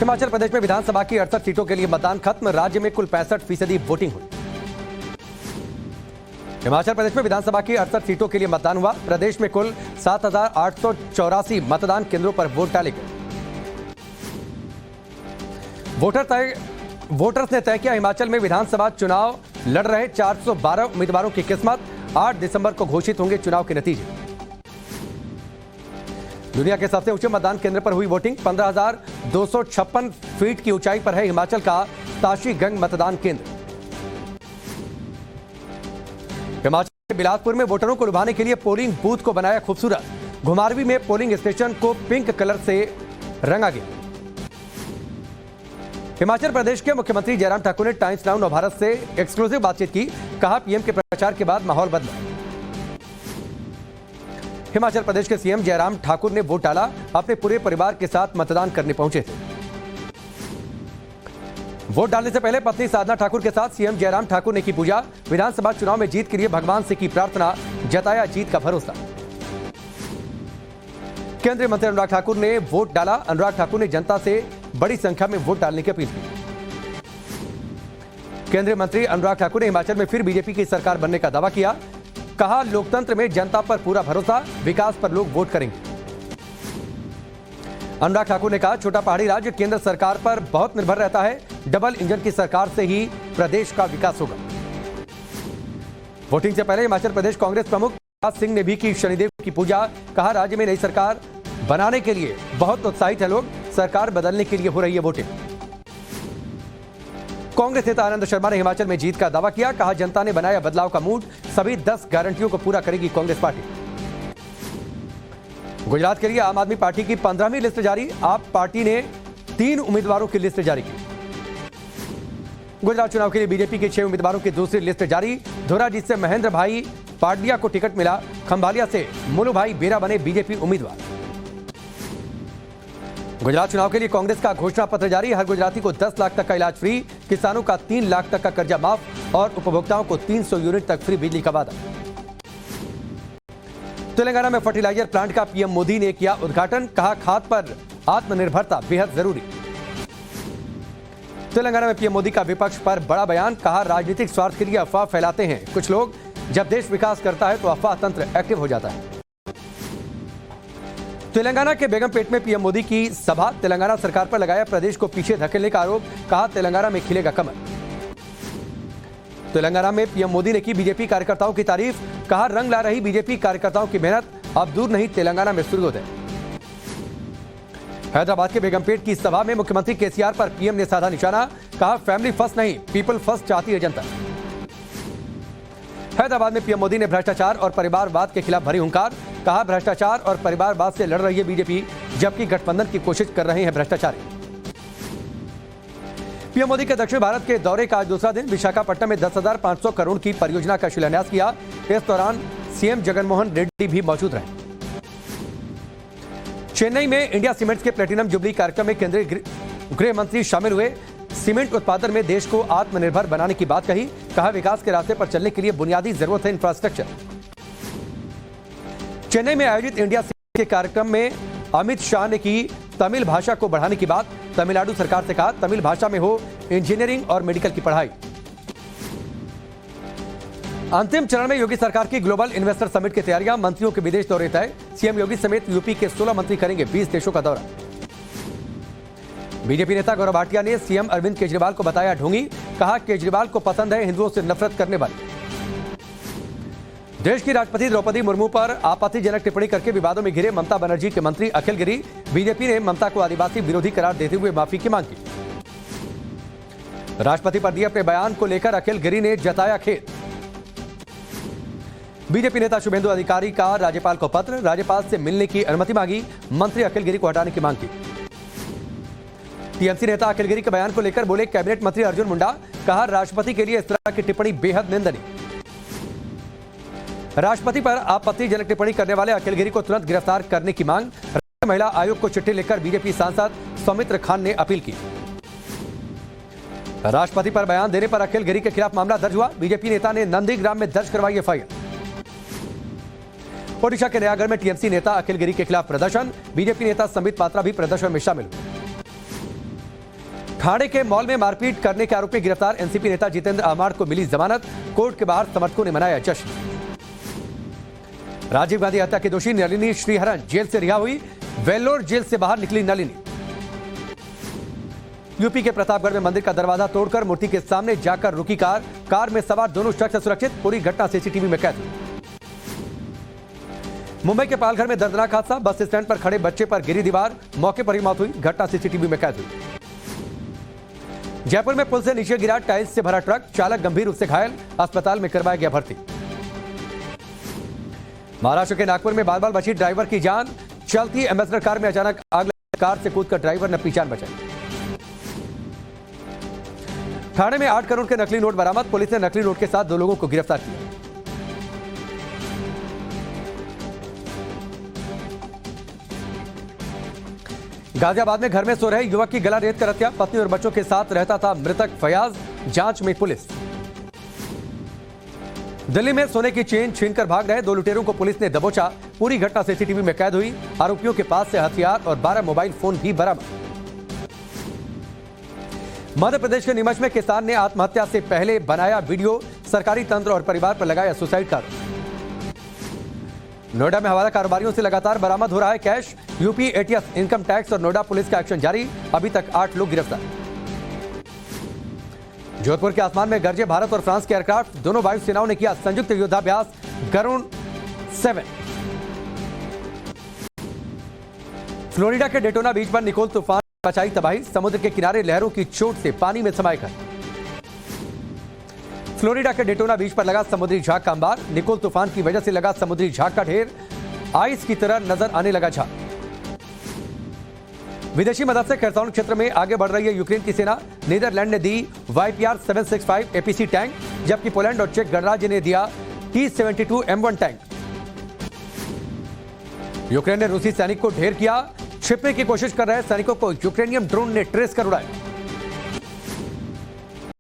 हिमाचल प्रदेश में विधानसभा की 68 सीटों के लिए मतदान खत्म। राज्य में कुल 65% वोटिंग हुई। हिमाचल प्रदेश में विधानसभा की 68 सीटों के लिए मतदान हुआ। प्रदेश में कुल 7,884 मतदान केंद्रों पर वोट डाले गए। वोटर्स ने तय किया हिमाचल में विधानसभा चुनाव लड़ रहे 412 उम्मीदवारों की किस्मत। 8 दिसंबर को घोषित होंगे चुनाव के नतीजे। दुनिया के सबसे ऊंचे मतदान केंद्र पर हुई वोटिंग। 15,256 फीट की ऊंचाई पर है हिमाचल का ताशी गंग मतदान केंद्र। हिमाचल के बिलासपुर में वोटरों को लुभाने के लिए पोलिंग बूथ को बनाया खूबसूरत। घुमारवीं में पोलिंग स्टेशन को पिंक कलर से रंगा गया। हिमाचल प्रदेश के मुख्यमंत्री जयराम ठाकुर ने टाइम्स नाउ नवभारत से एक्सक्लूसिव बातचीत की। कहा पीएम के प्रचार के बाद माहौल बदला। हिमाचल प्रदेश के सीएम जयराम ठाकुर ने वोट डाला। अपने पूरे परिवार के साथ मतदान करने पहुंचे थे। वोट डालने से पहले पत्नी साधना ठाकुर के साथ सीएम जयराम ठाकुर ने की पूजा। विधानसभा चुनाव में जीत के लिए भगवान से की प्रार्थना, जताया जीत का भरोसा। केंद्रीय मंत्री अनुराग ठाकुर ने वोट डाला। अनुराग ठाकुर ने जनता से बड़ी संख्या में वोट डालने की अपील की। केंद्रीय मंत्री अनुराग ठाकुर ने हिमाचल में फिर बीजेपी की सरकार बनने का दावा किया। कहा लोकतंत्र में जनता पर पूरा भरोसा, विकास पर लोग वोट करेंगे। अनुराग ठाकुर ने कहा छोटा पहाड़ी राज्य केंद्र सरकार पर बहुत निर्भर रहता है। डबल इंजन की सरकार से ही प्रदेश का विकास होगा। वोटिंग से पहले हिमाचल प्रदेश कांग्रेस प्रमुख प्रकाश सिंह ने भी की शनिदेव की पूजा। कहा राज्य में नई सरकार बनाने के लिए बहुत उत्साहित है लोग। सरकार बदलने के लिए हो रही है वोटिंग। कांग्रेस नेता आनंद शर्मा ने हिमाचल में जीत का दावा किया। कहा जनता ने बनाया बदलाव का मूड। सभी 10 गारंटियों को पूरा करेगी कांग्रेस पार्टी। गुजरात के लिए आम आदमी पार्टी की 15वीं लिस्ट जारी। आप पार्टी ने 3 उम्मीदवारों की लिस्ट जारी की। गुजरात चुनाव के लिए बीजेपी के 6 उम्मीदवारों की दूसरी लिस्ट जारी। धोराजी से महेंद्र भाई पाडलिया को टिकट मिला। खंभालिया से मुलू भाई बेरा बने बीजेपी उम्मीदवार। गुजरात चुनाव के लिए कांग्रेस का घोषणा पत्र जारी। हर गुजराती को 10 लाख तक का इलाज फ्री। किसानों का 3 लाख तक का कर्जा माफ और उपभोक्ताओं को 300 यूनिट तक फ्री बिजली का वादा। तेलंगाना में फर्टिलाइजर प्लांट का पीएम मोदी ने किया उद्घाटन। कहा खाद पर आत्मनिर्भरता बेहद जरूरी। तेलंगाना में पीएम मोदी का विपक्ष पर बड़ा बयान। कहा राजनीतिक स्वार्थ के लिए अफवाह फैलाते हैं कुछ लोग। जब देश विकास करता है तो अफवाह तंत्र एक्टिव हो जाता है। तेलंगाना के बेगमपेट में पीएम मोदी की सभा। तेलंगाना सरकार पर लगाया प्रदेश को पीछे धकेलने का आरोप। कहा तेलंगाना में खिलेगा कमल। तेलंगाना में पीएम मोदी ने की बीजेपी कार्यकर्ताओं की तारीफ। कहा रंग ला रही बीजेपी कार्यकर्ताओं की मेहनत, अब दूर नहीं तेलंगाना में सूर्योदय। हैदराबाद के बेगमपेट की सभा में मुख्यमंत्री केसीआर पर पीएम ने साधा निशाना। कहा फैमिली फर्स्ट नहीं पीपल फर्स्ट चाहती है जनता। हैदराबाद में पीएम मोदी ने भ्रष्टाचार और परिवारवाद के खिलाफ भरी हुंकार। कहा भ्रष्टाचार और परिवारवाद से लड़ रही है बीजेपी, जबकि गठबंधन की कोशिश कर रहे हैं भ्रष्टाचारी। पीएम मोदी के दक्षिण भारत के दौरे का आज दूसरा दिन। विशाखापट्टनम में 10,500 करोड़ की परियोजना का शिलान्यास किया। इस दौरान सीएम जगनमोहन रेड्डी भी मौजूद रहे। चेन्नई में इंडिया सीमेंट्स के प्लेटिनम जुबली कार्यक्रम में केंद्रीय गृह मंत्री शामिल हुए। सीमेंट उत्पादन में देश को आत्मनिर्भर बनाने की बात कही। कहा विकास के रास्ते पर चलने के लिए बुनियादी जरूरत है इंफ्रास्ट्रक्चर। चेन्नई में आयोजित इंडिया सीमेंट्स के कार्यक्रम में अमित शाह ने की तमिल भाषा को बढ़ाने की बात। तमिलनाडु सरकार से कहा तमिल भाषा में हो इंजीनियरिंग और मेडिकल की पढ़ाई। अंतिम चरण में योगी सरकार की ग्लोबल इन्वेस्टर समिट की तैयारियां। मंत्रियों के विदेश दौरे तय। सीएम योगी समेत यूपी के 16 मंत्री करेंगे 20 देशों का दौरा। बीजेपी नेता गौरव भाटिया ने सीएम अरविंद केजरीवाल को बताया ढोंगी। कहा केजरीवाल को पसंद है हिंदुओं से नफरत करने वाले। देश की राष्ट्रपति द्रौपदी मुर्मू पर आपत्तिजनक टिप्पणी करके विवादों में घिरे ममता बनर्जी के मंत्री अखिल गिरी। बीजेपी ने ममता को आदिवासी विरोधी करार देते हुए माफी की मांग की। राष्ट्रपति पर दिए अपने बयान को लेकर अखिल गिरी ने जताया खेद। बीजेपी नेता शुभेंदु अधिकारी का राज्यपाल को पत्र। राज्यपाल से मिलने की अनुमति मांगी। मंत्री अखिल गिरी को हटाने की मांग की। टीएमसी नेता अखिल गिरी के बयान को लेकर बोले कैबिनेट मंत्री अर्जुन मुंडा। कहा राष्ट्रपति के लिए इस तरह की टिप्पणी बेहद निंदनीय। राष्ट्रपति पर आपत्तिजनक टिप्पणी करने वाले अखिल गिरी को तुरंत गिरफ्तार करने की मांग। महिला आयोग को चिट्ठी लिखकर बीजेपी सांसद सौमित्र खान ने अपील की। राष्ट्रपति पर बयान देने पर अखिल गिरी के खिलाफ मामला दर्ज हुआ। बीजेपी नेता ने नंदीग्राम में दर्ज करवाई एफआईआर। ओडिशा के नयागढ़ में टीएमसी नेता अखिल गिरी के खिलाफ प्रदर्शन। बीजेपी नेता संबित पात्रा भी प्रदर्शन में शामिल हुए। ठाणे के मॉल में मारपीट करने के आरोप में गिरफ्तार एनसीपी नेता जितेंद्र अमाड़ को मिली जमानत। कोर्ट के बाहर समर्थकों ने मनाया जश्न। राजीव गांधी हत्या के दोषी नलिनी श्रीहरन जेल से रिहा हुई। वेल्लोर जेल से बाहर निकली नलिनी। यूपी के प्रतापगढ़ में मंदिर का दरवाजा तोड़कर मूर्ति के सामने जाकर रुकी कार में सवार दोनों शख्स सुरक्षित। पूरी घटना सीसीटीवी में कैद हुई। मुंबई के पालघर में दर्दनाक हादसा। बस स्टैंड पर खड़े बच्चे पर गिरी दीवार, मौके पर ही मौत हुई। घटना सीसीटीवी में कैद हुई। जयपुर में पुल से नीचे गिरा टाइल्स से भरा ट्रक, चालक गंभीर रूप से घायल, अस्पताल में करवाया गया भर्ती। महाराष्ट्र के नागपुर में बाल-बाल बची ड्राइवर की जान। चलती एम्बेसडर कार में अचानक आग लगी, कार से कूदकर ड्राइवर ने अपनी जान बचाई। ठाणे में 8 करोड़ के नकली नोट बरामद। पुलिस ने नकली नोट के साथ 2 लोगों को गिरफ्तार किया। गाजियाबाद में घर में सो रहे युवक की गला रेत कर हत्या। पत्नी और बच्चों के साथ रहता था मृतक फयाज। जांच में पुलिस। दिल्ली में सोने की चेन छीनकर भाग रहे 2 लुटेरों को पुलिस ने दबोचा। पूरी घटना सीसीटीवी में कैद हुई। आरोपियों के पास से हथियार और 12 मोबाइल फोन भी बरामद। मध्य प्रदेश के नीमच में किसान ने आत्महत्या से पहले बनाया वीडियो। सरकारी तंत्र और परिवार पर लगाया सुसाइड का। नोएडा में हवाला कारोबारियों से लगातार बरामद हो रहा है cash. UP ATS, income tax और नोएडा पुलिस का एक्शन जारी। अभी तक 8 लोग गिरफ्तार। जोधपुर के आसमान में गरजे भारत और फ्रांस के एयरक्राफ्ट। दोनों वायुसेनाओं ने किया संयुक्त युद्धाभ्यास गरुण 7। फ्लोरिडा के डेटोना बीच पर निकोल तूफान मचाई तबाही। समुद्र के किनारे लहरों की चोट से पानी में समाये घर। फ्लोरिडा के डेटोना बीच पर लगा समुद्री झाग का अंबार। निकोल तूफान की वजह से लगा समुद्री झाग का ढेर। आइस की तरह नजर आने लगा झाग। विदेशी मदद से खरसाउन क्षेत्र में आगे बढ़ रही है यूक्रेन की सेना। नीदरलैंड ने दी YPR 765 APC टैंक, जबकि पोलैंड और चेक गणराज्य ने दिया T-72 M1 टैंक। यूक्रेन ने रूसी सैनिक को ढेर किया। छिपने की कोशिश कर रहे सैनिकों को यूक्रेनियन ड्रोन ने ट्रेस कर उड़ाया।